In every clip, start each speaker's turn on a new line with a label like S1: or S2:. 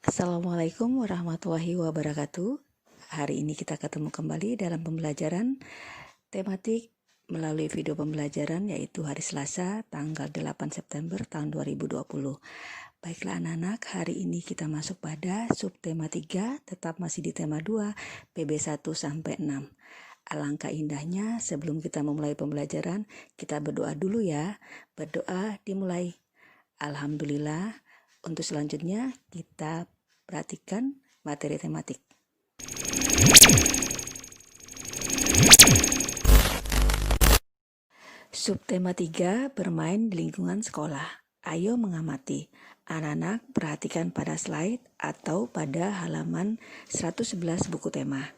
S1: Assalamualaikum warahmatullahi wabarakatuh. Hari ini kita ketemu kembali dalam pembelajaran tematik melalui video pembelajaran yaitu hari Selasa tanggal 8 September tahun 2020. Baiklah anak-anak, hari ini kita masuk pada subtema 3, tetap masih di tema 2, PB 1 sampai 6. Alangkah indahnya sebelum kita memulai pembelajaran, kita berdoa dulu ya. Berdoa dimulai. Alhamdulillah. Untuk selanjutnya kita perhatikan materi tematik. Subtema 3, bermain di lingkungan sekolah. Ayo mengamati. Anak-anak perhatikan pada slide atau pada halaman 111 buku tema.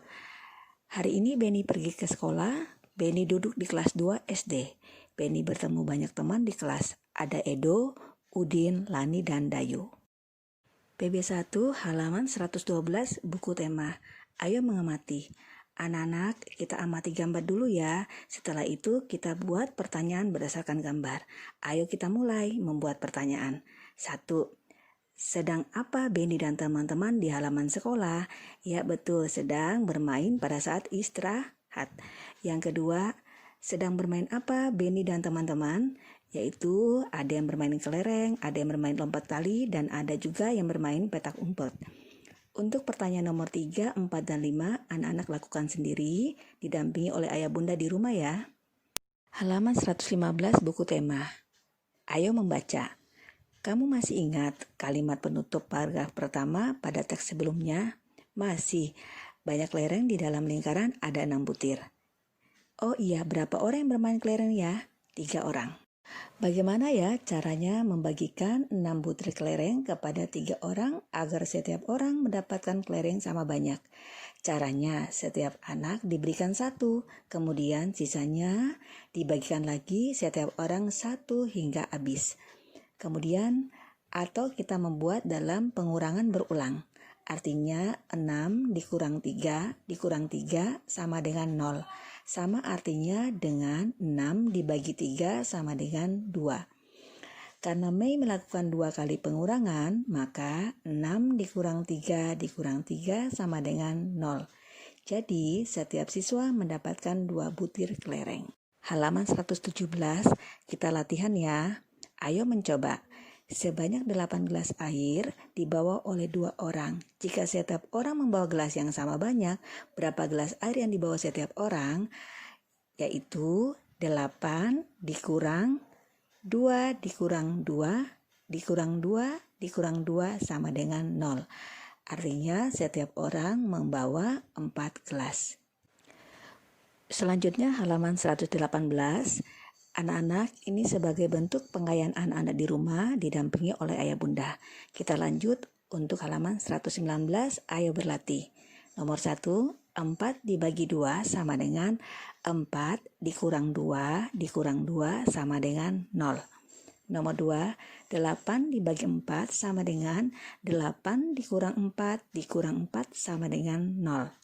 S1: Hari ini Beni pergi ke sekolah. Beni duduk di kelas 2 SD. Beni bertemu banyak teman di kelas. Ada Edo, Udin, Lani, dan Dayu. PB1 halaman 112 buku tema. Ayo mengamati. Anak-anak, kita amati gambar dulu ya. Setelah itu kita buat pertanyaan berdasarkan gambar. Ayo kita mulai membuat pertanyaan. 1. Sedang apa Beni dan teman-teman di halaman sekolah? Ya betul, sedang bermain pada saat istirahat. Yang kedua, sedang bermain apa Beni dan teman-teman? Yaitu ada yang bermain kelereng, ada yang bermain lompat tali, dan ada juga yang bermain petak umpet. Untuk pertanyaan nomor 3, 4, dan 5, anak-anak lakukan sendiri, didampingi oleh ayah bunda di rumah ya. Halaman 115 buku tema. Ayo membaca. Kamu masih ingat kalimat penutup paragraf pertama pada teks sebelumnya? Masih. Banyak kelereng di dalam lingkaran ada 6 butir. Oh iya, berapa orang yang bermain kelereng ya? 3 orang. Bagaimana ya caranya membagikan 6 butir kelereng kepada 3 orang agar setiap orang mendapatkan kelereng sama banyak? Caranya, setiap anak diberikan 1, kemudian sisanya dibagikan lagi setiap orang 1 hingga habis. Kemudian, atau kita membuat dalam pengurangan berulang. Artinya 6 dikurang 3 dikurang 3 sama dengan 0. Sama artinya dengan 6 dibagi 3 sama dengan 2. Karena Mei melakukan 2 kali pengurangan, maka 6 dikurang 3 dikurang 3 sama dengan 0. Jadi, setiap siswa mendapatkan 2 butir kelereng. Halaman 117, kita latihan ya. Ayo mencoba. Sebanyak 8 gelas air dibawa oleh 2 orang. Jika setiap orang membawa gelas yang sama banyak, berapa gelas air yang dibawa setiap orang? Yaitu 8 dikurang 2 dikurang 2 dikurang 2 dikurang 2 sama dengan 0. Artinya setiap orang membawa 4 gelas. Selanjutnya halaman 118. Anak-anak, ini sebagai bentuk pengayaan anak-anak di rumah didampingi oleh ayah bunda. Kita lanjut untuk halaman 119, ayo berlatih. Nomor 1, 4 dibagi 2 sama dengan 4 dikurang 2 dikurang 2 sama dengan 0. Nomor 2, 8 dibagi 4 sama dengan 8 dikurang 4 dikurang 4 sama dengan 0.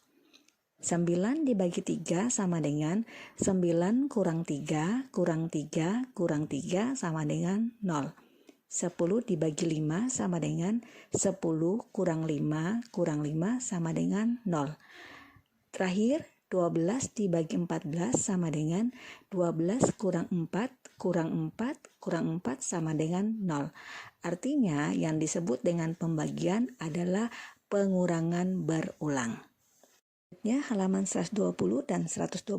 S1: 9 dibagi 3 sama dengan 9 kurang 3 kurang 3 kurang 3 sama dengan 0. 10 dibagi 5 sama dengan 10 kurang 5 kurang 5 sama dengan 0. Terakhir, 12 dibagi 14 sama dengan 12 kurang 4 kurang 4 kurang 4 sama dengan 0. Artinya yang disebut dengan pembagian adalah pengurangan berulang. Halaman 120 dan 121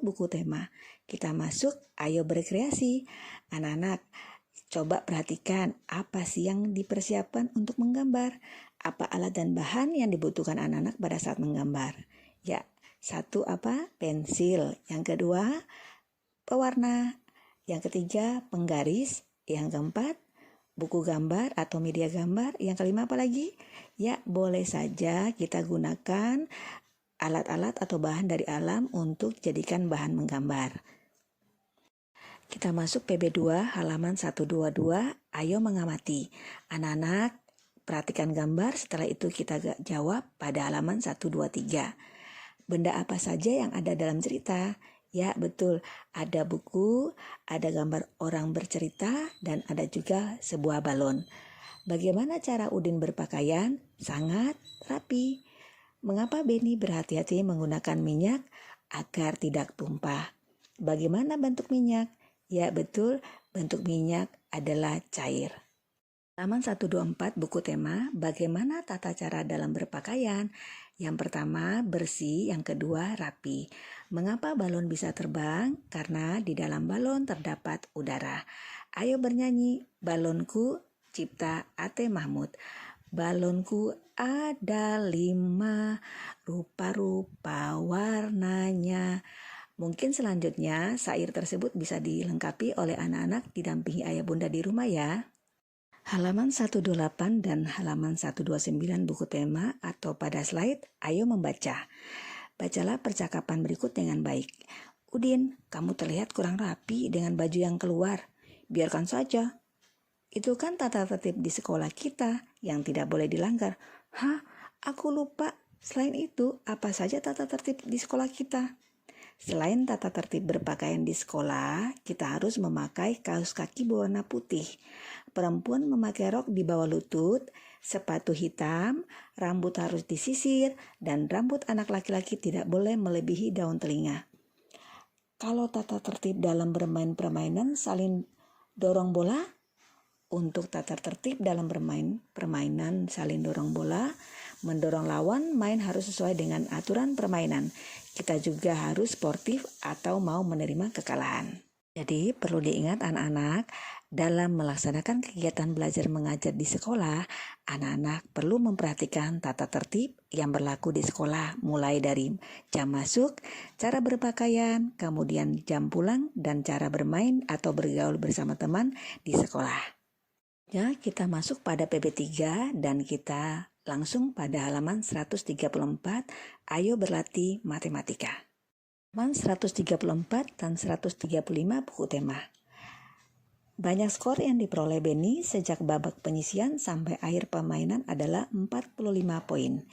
S1: buku tema. Kita masuk, ayo berkreasi. Anak-anak, coba perhatikan apa sih yang dipersiapkan untuk menggambar. Apa alat dan bahan yang dibutuhkan anak-anak pada saat menggambar? Ya, 1 apa? Pensil. Yang kedua, pewarna. Yang ketiga, penggaris. Yang keempat, buku gambar atau media gambar. Yang kelima apa lagi? Ya, boleh saja kita gunakan alat-alat atau bahan dari alam untuk jadikan bahan menggambar. Kita masuk PB2 halaman 122, ayo mengamati. Anak-anak, perhatikan gambar, setelah itu kita jawab pada halaman 123. Benda apa saja yang ada dalam cerita? Ya betul, ada buku, ada gambar orang bercerita, dan ada juga sebuah balon. Bagaimana cara Udin berpakaian? Sangat rapi. Mengapa Beni berhati-hati menggunakan minyak agar tidak tumpah? Bagaimana bentuk minyak? Ya betul, bentuk minyak adalah cair. Halaman 124 buku tema, bagaimana tata cara dalam berpakaian? Yang pertama bersih, yang kedua rapi. Mengapa balon bisa terbang? Karena di dalam balon terdapat udara. Ayo bernyanyi, balonku cipta A.T. Mahmud. Balonku ada 5 rupa-rupa warnanya. Mungkin selanjutnya syair tersebut bisa dilengkapi oleh anak-anak didampingi ayah bunda di rumah ya. Halaman 128 dan halaman 129 buku tema atau pada slide, ayo membaca. Bacalah percakapan berikut dengan baik. Udin, kamu terlihat kurang rapi dengan baju yang keluar. Biarkan saja. Itu kan tata tertib di sekolah kita yang tidak boleh dilanggar. Hah? Aku lupa. Selain itu, apa saja tata tertib di sekolah kita? Selain tata tertib berpakaian di sekolah, kita harus memakai kaos kaki berwarna putih. Perempuan memakai rok di bawah lutut, sepatu hitam, rambut harus disisir, dan rambut anak laki-laki tidak boleh melebihi daun telinga. Kalau tata tertib dalam bermain permainan saling dorong bola, untuk tata tertib dalam bermain permainan saling dorong bola, mendorong lawan main harus sesuai dengan aturan permainan. Kita juga harus sportif atau mau menerima kekalahan. Jadi perlu diingat anak-anak, dalam melaksanakan kegiatan belajar mengajar di sekolah, anak-anak perlu memperhatikan tata tertib yang berlaku di sekolah, mulai dari jam masuk, cara berpakaian, kemudian jam pulang, dan cara bermain atau bergaul bersama teman di sekolah. Ya, kita masuk pada PB3 dan kita langsung pada halaman 134, ayo berlatih matematika. Halaman 134 dan 135 buku tema. Banyak skor yang diperoleh Beni sejak babak penyisihan sampai akhir permainan adalah 45 poin.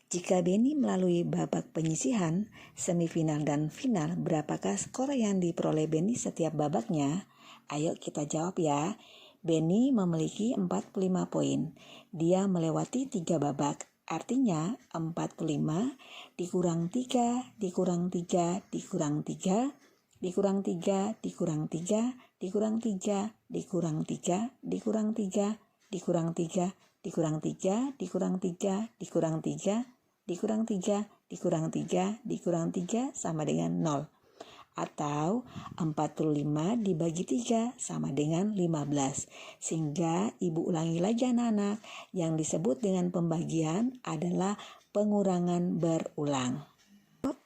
S1: Jika Beni melalui babak penyisihan, semifinal dan final, berapakah skor yang diperoleh Beni setiap babaknya? Ayo kita jawab ya. Beni memiliki 45 poin. Dia melewati 3 babak. Artinya 45 dikurang 3, dikurang 3, dikurang 3, dikurang 3, dikurang 3, dikurang 3, dikurang 3, dikurang 3, dikurang 3, dikurang 3, dikurang 3, dikurang 3, dikurang 3, dikurang 3, dikurang 3 sama dengan 0. Atau 45 dibagi 3 sama dengan 15. Sehingga ibu ulangi lagi anak-anak, yang disebut dengan pembagian adalah pengurangan berulang.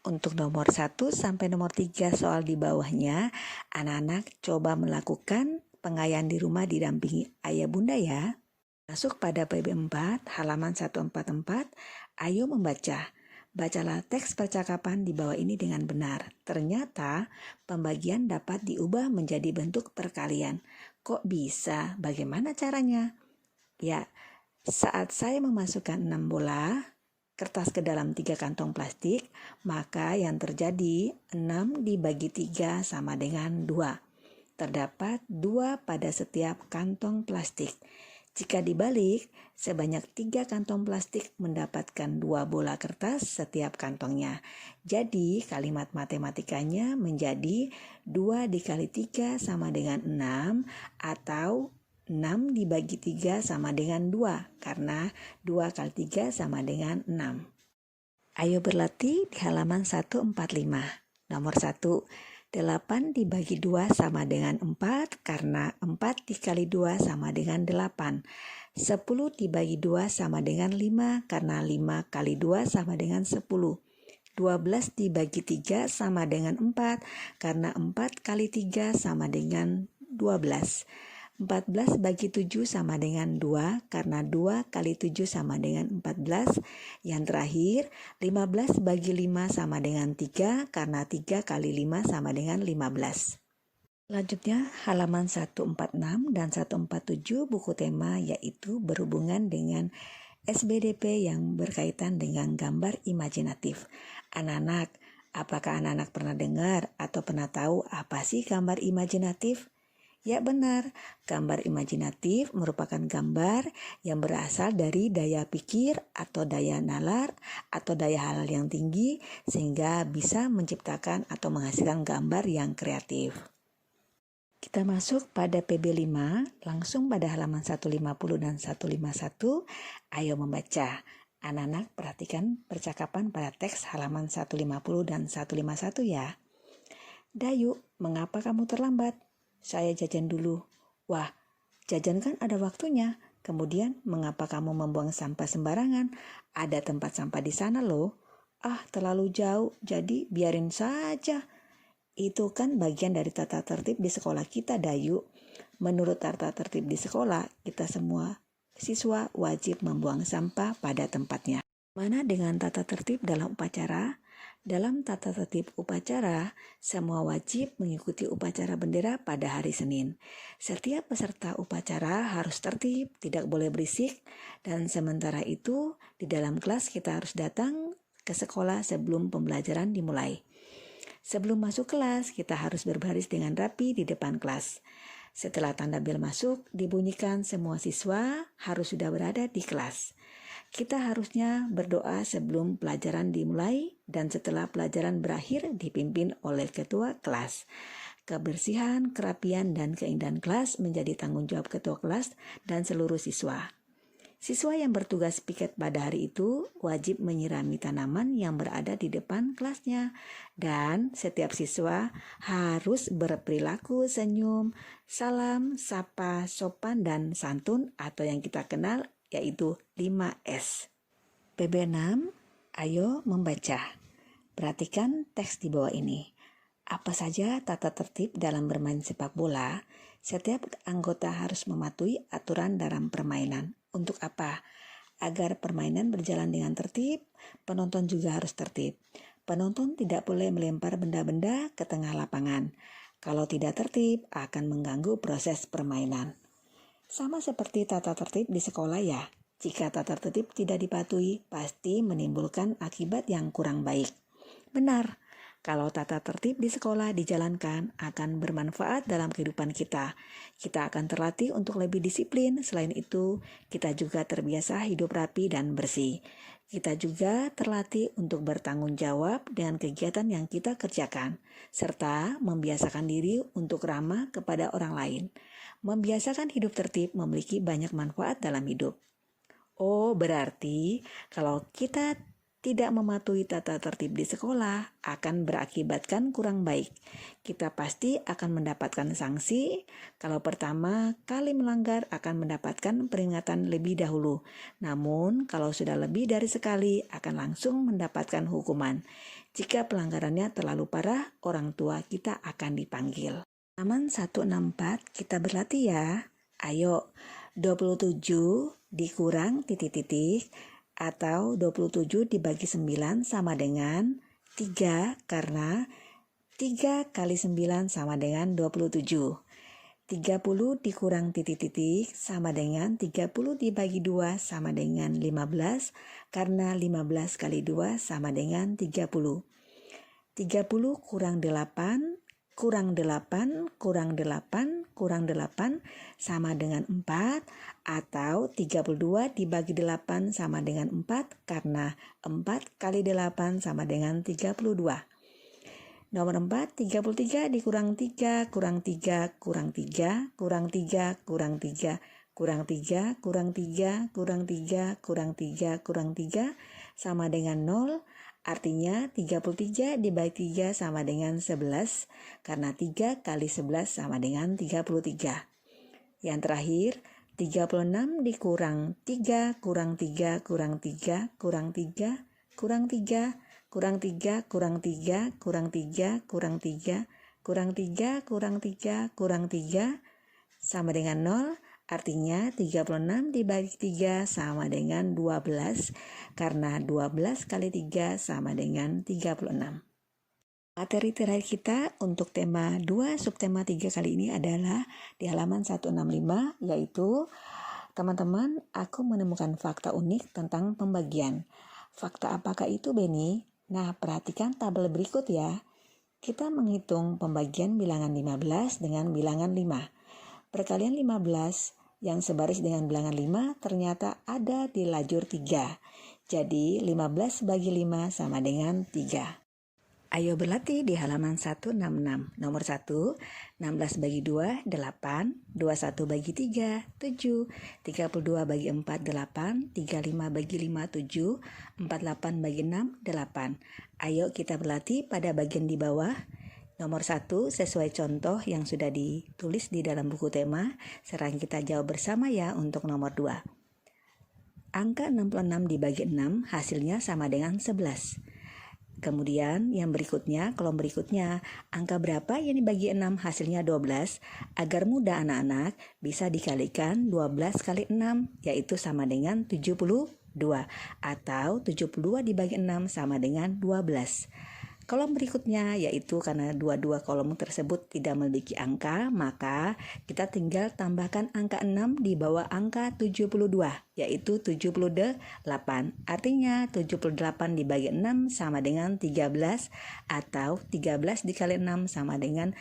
S1: Untuk nomor 1 sampai nomor 3 soal di bawahnya, anak-anak coba melakukan pengayaan di rumah didampingi ayah bunda ya. Masuk pada PB4 halaman 144, ayo membaca. Bacalah teks percakapan di bawah ini dengan benar. Ternyata pembagian dapat diubah menjadi bentuk perkalian. Kok bisa? Bagaimana caranya? Ya, saat saya memasukkan 6 bola kertas ke dalam 3 kantong plastik, maka yang terjadi 6 dibagi 3 sama dengan 2. Terdapat 2 pada setiap kantong plastik. Jika dibalik, sebanyak 3 kantong plastik mendapatkan 2 bola kertas setiap kantongnya. Jadi kalimat matematikanya menjadi 2 dikali 3 sama dengan 6 atau 6 dibagi 3 sama dengan 2 karena 2 kali 3 sama dengan 6. Ayo berlatih di halaman 145. Nomor 1. 8 dibagi 2 sama dengan 4 karena 4 dikali 2 sama dengan 8. 10 dibagi 2 sama dengan 5 karena 5 kali 2 sama dengan 10. 12 dibagi 3 sama dengan 4 karena 4 kali 3 sama dengan 12. 14 bagi 7 sama dengan 2 karena 2 kali 7 sama dengan 14. Yang terakhir 15 bagi 5 sama dengan 3 karena 3 kali 5 sama dengan 15. Selanjutnya halaman 146 dan 147 buku tema yaitu berhubungan dengan SBDP yang berkaitan dengan gambar imajinatif. Anak-anak, apakah anak-anak pernah dengar atau pernah tahu apa sih gambar imajinatif? Ya benar, gambar imajinatif merupakan gambar yang berasal dari daya pikir atau daya nalar atau daya halal yang tinggi sehingga bisa menciptakan atau menghasilkan gambar yang kreatif. Kita masuk pada PB5, langsung pada halaman 150 dan 151. Ayo membaca. Anak-anak perhatikan percakapan pada teks halaman 150 dan 151 ya. Dayu, mengapa kamu terlambat? Saya jajan dulu. Wah, jajan kan ada waktunya. Kemudian, mengapa kamu membuang sampah sembarangan? Ada tempat sampah di sana loh. Ah, terlalu jauh, jadi biarin saja. Itu kan bagian dari tata tertib di sekolah kita, Dayu. Menurut tata tertib di sekolah, kita semua siswa wajib membuang sampah pada tempatnya. Mana dengan tata tertib dalam upacara? Dalam tata tertib upacara, semua wajib mengikuti upacara bendera pada hari Senin. Setiap peserta upacara harus tertib, tidak boleh berisik, dan sementara itu di dalam kelas kita harus datang ke sekolah sebelum pembelajaran dimulai. Sebelum masuk kelas, kita harus berbaris dengan rapi di depan kelas. Setelah tanda bel masuk, dibunyikan semua siswa harus sudah berada di kelas. Kita harusnya berdoa sebelum pelajaran dimulai dan setelah pelajaran berakhir dipimpin oleh ketua kelas. Kebersihan, kerapian, dan keindahan kelas menjadi tanggung jawab ketua kelas dan seluruh siswa. Siswa yang bertugas piket pada hari itu wajib menyirami tanaman yang berada di depan kelasnya. Dan setiap siswa harus berperilaku senyum, salam, sapa, sopan, dan santun atau yang kita kenal yaitu 5S. PB6, ayo membaca. Perhatikan teks di bawah ini. Apa saja tata tertib dalam bermain sepak bola? Setiap anggota harus mematuhi aturan dalam permainan. Untuk apa? Agar permainan berjalan dengan tertib, penonton juga harus tertib. Penonton tidak boleh melempar benda-benda ke tengah lapangan. Kalau tidak tertib, akan mengganggu proses permainan. Sama seperti tata tertib di sekolah ya. Jika tata tertib tidak dipatuhi, pasti menimbulkan akibat yang kurang baik. Benar. Kalau tata tertib di sekolah dijalankan akan bermanfaat dalam kehidupan kita. Kita akan terlatih untuk lebih disiplin. Selain itu, kita juga terbiasa hidup rapi dan bersih. Kita juga terlatih untuk bertanggung jawab dengan kegiatan yang kita kerjakan, serta membiasakan diri untuk ramah kepada orang lain. Membiasakan hidup tertib memiliki banyak manfaat dalam hidup. Oh, berarti kalau kita tidak mematuhi tata tertib di sekolah akan berakibatkan kurang baik. Kita pasti akan mendapatkan sanksi. Kalau pertama kali melanggar akan mendapatkan peringatan lebih dahulu. Namun kalau sudah lebih dari sekali akan langsung mendapatkan hukuman. Jika pelanggarannya terlalu parah, orang tua kita akan dipanggil. Halaman 164 kita berlatih ya. Ayo, 27 dikurang titik-titik. Atau 27 dibagi 9 sama dengan 3 karena 3 kali 9 sama dengan 27. 30 dikurang titik-titik sama dengan 30 dibagi 2 sama dengan 15 karena 15 kali 2 sama dengan 30. 30 kurang 8 kurang 8 kurang 8 kurang 8 sama dengan 4 atau 32 dibagi 8 sama dengan 4 karena 4 kali 8 sama dengan 32. Nomor 4, 33 dikurang 3 kurang 3 kurang 3 kurang 3 kurang 3 kurang 3 kurang 3 kurang 3 kurang 3 kurang 3 sama dengan 0. Artinya 33 dibagi 3 sama dengan 11 karena 3 kali 11 sama dengan 33. Yang terakhir 36 dikurang 3 kurang 3 kurang 3 kurang 3 kurang 3 kurang 3 kurang 3 kurang 3 kurang 3 kurang 3 kurang 3 kurang 3 sama dengan 0. Artinya 36 dibagi 3 sama dengan 12 karena 12 kali 3 sama dengan 36. Materi terakhir kita untuk tema 2 subtema 3 kali ini adalah di halaman 165 yaitu teman-teman, aku menemukan fakta unik tentang pembagian. Fakta apakah itu, Beni? Nah, perhatikan tabel berikut ya. Kita menghitung pembagian bilangan 15 dengan bilangan 5. Perkalian 15 yang sebaris dengan bilangan 5 ternyata ada di lajur 3. Jadi 15 bagi 5 sama dengan 3. Ayo berlatih di halaman 166. Nomor 1, 16 bagi 2, 8, 21 bagi 3, 7, 32 bagi 4, 8, 35 bagi 5, 7, 48 bagi 6, 8. Ayo kita berlatih pada bagian di bawah. Nomor 1, sesuai contoh yang sudah ditulis di dalam buku tema, sekarang kita jawab bersama ya untuk nomor 2. Angka 66 dibagi 6 hasilnya sama dengan 11. Kemudian yang berikutnya, kolom berikutnya, angka berapa yang dibagi 6 hasilnya 12? Agar mudah anak-anak bisa dikalikan 12 kali 6, yaitu sama dengan 72. Atau 72 dibagi 6 sama dengan 12. Kolom berikutnya yaitu karena dua-dua kolom tersebut tidak memiliki angka, maka kita tinggal tambahkan angka 6 di bawah angka 72, yaitu 78. Artinya 78 dibagi 6 sama dengan 13, atau 13 dikali 6 sama dengan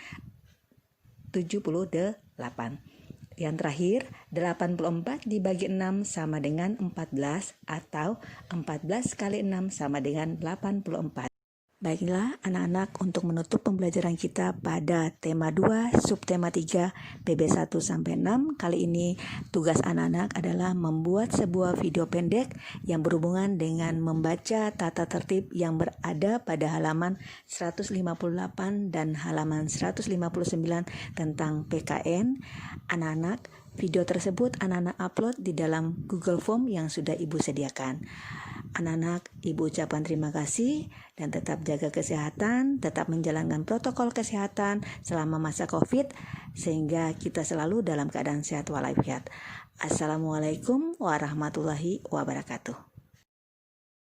S1: 78. Yang terakhir, 84 dibagi 6 sama dengan 14, atau 14 kali 6 sama dengan 84. Baiklah anak-anak, untuk menutup pembelajaran kita pada tema 2, subtema 3, PB 1-6, kali ini tugas anak-anak adalah membuat sebuah video pendek yang berhubungan dengan membaca tata tertib yang berada pada halaman 158 dan halaman 159 tentang PKN. Anak-anak, video tersebut anak-anak upload di dalam Google Form yang sudah Ibu sediakan. Anak-anak, Ibu ucapkan terima kasih dan tetap jaga kesehatan, tetap menjalankan protokol kesehatan selama masa COVID sehingga kita selalu dalam keadaan sehat walafiat. Assalamualaikum warahmatullahi wabarakatuh.